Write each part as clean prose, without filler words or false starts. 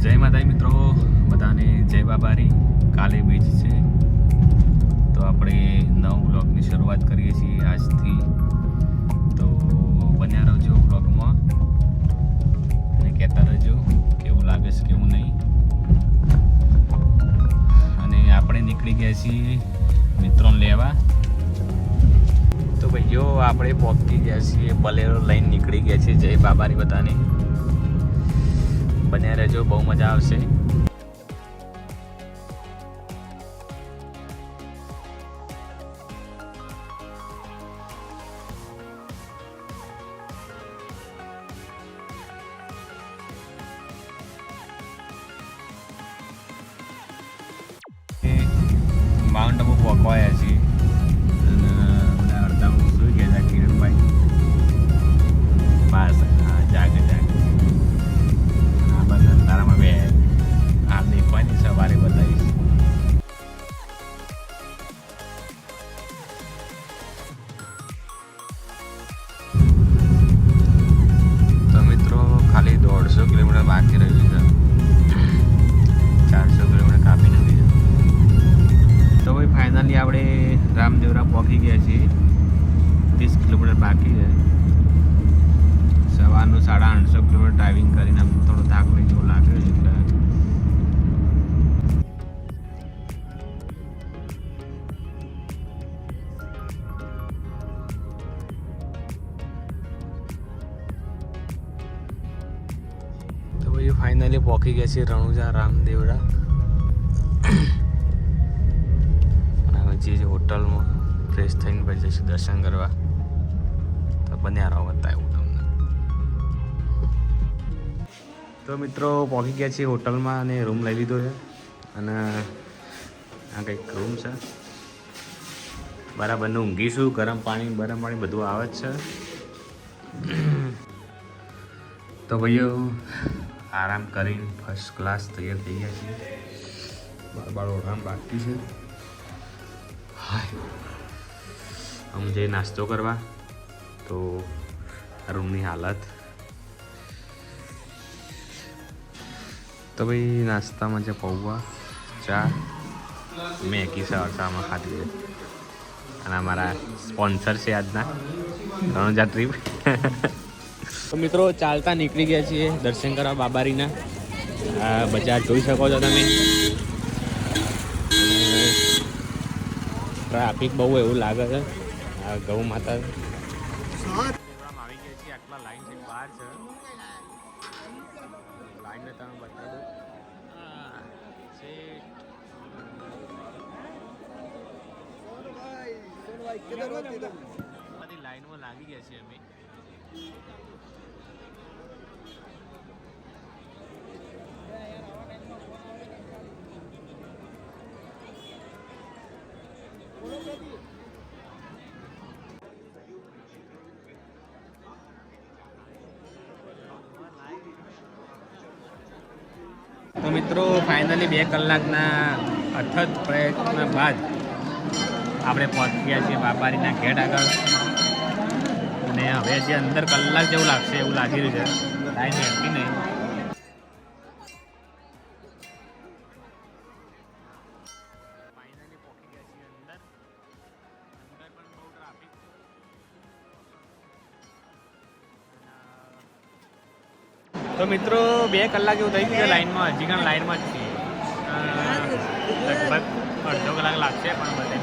જય માતાજી મિત્રો, બધાને જય બાબારી. કાલે બીજ છે તો આપણે નવ બ્લોગની શરૂઆત કરીએ છીએ આજથી. તો બન્યા રહેજો બ્લોગમાં અને કહેતા રહેજો કેવું લાગે છે કેવું નહીં. અને આપણે નીકળી ગયા છીએ મિત્રોને લેવા. તો ભાઈઓ આપણે પહોંચી ગયા છીએ, બલેરો લઈને નીકળી ગયા છીએ. જય બાબારી બધાને. બન્યા રહેજો, બહુ મજા આવશે. માઉન્ટ આબુ પહોંચવાયા છીએ અને અડધા સુઈ ગયા હતા કિરણભાઈ. બસ હા, જાગે આ બધા તારામાં બે આ દેખવાની સવારે બતાવીશ. તો મિત્રો ખાલી 150 કિલોમીટર બાકી રહ્યું છે. 400 કિલોમીટર કાપી નથી. તો ભાઈ ફાઇનલી આપણે રામદેવરા પહોંચી ગયા છીએ. 30 કિલોમીટર બાકી છે. સવારનું 850 કિલોમીટર ડ્રાઇવિંગ કરીને અમને થોડો થાક લઈ જેવું લાગે છે એટલે તો ભાઈ ફાઇનલી પહોંચી ગયા છીએ રણુજા રામદેવરા. જે હોટલમાં ફ્રેશ થઈને પછી જઈશું દર્શન કરવા. તો બન્યા રહો, બતાવ્યું તમને. તો મિત્રો પહોંચી ગયા છીએ હોટલમાં અને રૂમ લઈ લીધો છે. અને આ કંઈક રૂમ છે. બરાબરનું ઊંઘીશું. ગરમ પાણી બધું આવે જ છે. તો ભાઈઓ આરામ કરીને ફર્સ્ટ ક્લાસ તૈયાર થઈ ગયા છીએ. બાર ઓઢામ બાકી છે. અમે જઈએ નાસ્તો કરવા. તો રૂમની હાલત તો ભાઈ નાસ્તામાં છે પૌવા, ચા, મેગી સવારમાં ખાધી છે. અને અમારા સ્પોન્સર છે આજના રણુજા ટ્રીપ. તો મિત્રો ચાલતા નીકળી ગયા છીએ દર્શન કરવા બાબારીના. આ બજાર જોઈ શકો છો તમે. ટ્રાફિક બહુ એવું લાગે છે. આ ગૌ માતા આવી ગયા છીએ. આટલા લાઈન છે, બહાર છે. લાઈનને તમે બતાવી દો. બધી લાઈનમાં લાગી ગયા છીએ અમે. તો મિત્રો ફાઇનલી 2 કલાકના અથત પ્રયત્ન બાદ આપણે પહોંચી ગયા છીએ બાબારીના ગેટ આગળ. અને હવે જે અંદર કલાક જેવું લાગશે એવું લાગી રહ્યું છે. લાઈન હેઠી નહીં. ફાઇનલી પહોંચી ગયા છીએ અંદર. અંદર પણ બહુ ટ્રાફિક. તો મિત્રો 2 કલાક એવું થઈ ગયું છે લાઈનમાં. હજી પણ લાઈનમાં જ છીએ. લગભગ અડધો કલાક લાગશે પણ બધે.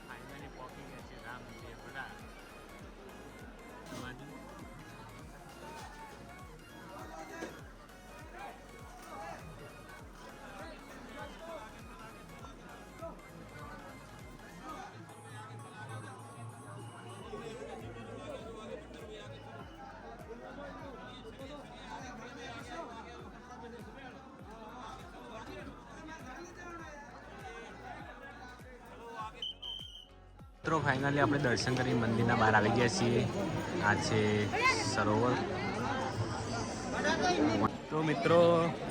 ફાઇનલી પહોંચી ગયા છે રામદેવરા. મિત્રો ફાઇનલી આપણે દર્શન કરી મંદિરના બહાર આવી ગયા છીએ. આ છે સરોવર. તો મિત્રો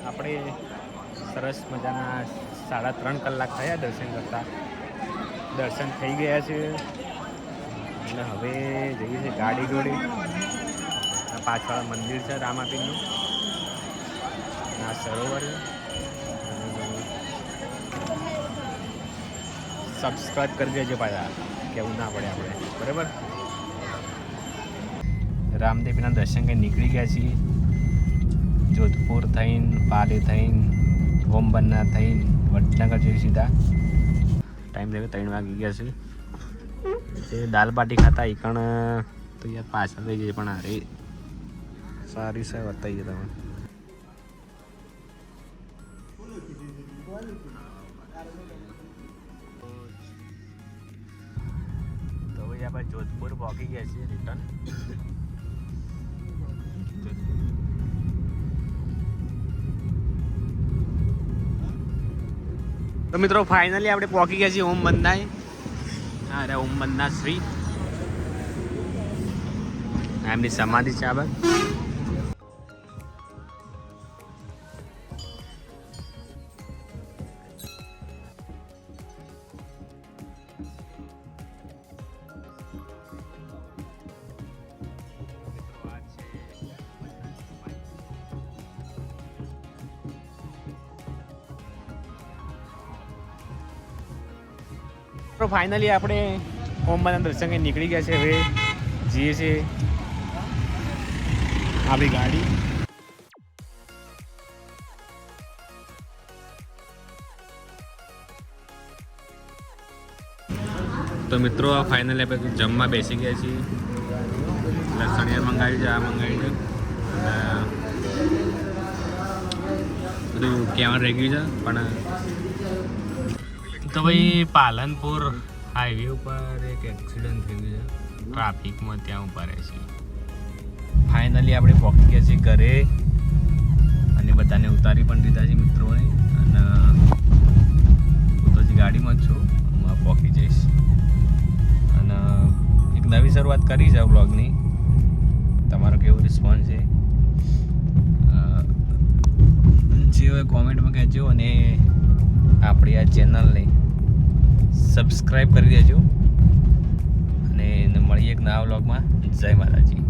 આપણે સરસ મજાના 3.5 કલાક થયા દર્શન કરતા. દર્શન થઈ ગયા છે અને હવે જઈએ છીએ ગાડી જોડે. પાછળ મંદિર છે રામાપીરનું, આ સરોવર. સબસ્ક્રાઈબ કરી દેજો પાછા, કેવું ના પડે આપણે, બરાબર. રામદેવના દર્શન કંઈ નીકળી ગયા છીએ. જોધપુર થઈને, પાલી થઈને, ઓમબન્ના થઈને વડનગર જઈએ સીધા. ટાઈમ થયો 3 વાગી ગયા છે. જે દાલ બાટી ખાતા એ પણ તો યાર પાછળ થઈ જાય, પણ અરે સારી છે, બતાવીએ તમે. તો ભાઈ આપણે જોધપુર પહોંચી ગયા છીએ રિટર્ન. તો મિત્રો ફાઇનલી આપણે પહોંચી ગયા છીએ ઓમ બંદાય. હા, અરે ઓમ બંદા શ્રી એમની સમાધિ છે આ બાદ. તો ફાઇનલી આપણે ઓમબાના દર્શન કંઈ નીકળી ગયા છે. હવે જઈએ છીએ આપણી ગાડી. તો મિત્રો આ ફાઇનલી આપણે જમવા બેસી ગયા છીએ. લસણિયા મંગાવી છે, આ મંગાવી છે, બધું કહેવાનું રહી ગયું છે. પણ તો ભાઈ પાલનપુર હાઈવે ઉપર એક એક્સિડન્ટ થઈ ગયું છે, ટ્રાફિકમાં ત્યાં ઉભા રહે છે. ફાઇનલી આપણે પહોંચી ગયા છીએ ઘરે અને બધાને ઉતારી પણ દીધા છે મિત્રોને. અને હું તો હજી ગાડીમાં જ છું, હું આ પહોંચી જઈશ. અને એક નવી શરૂઆત કરી છે વ્લોગની. તમારો કેવો રિસ્પોન્સ છે જે હોય કોમેન્ટમાં કહેજો, અને આપણી આ ચેનલને સબસ્ક્રાઈબ કરી દેજો. અને મળીએ એક નવા વ્લોગમાં. જય માતાજી.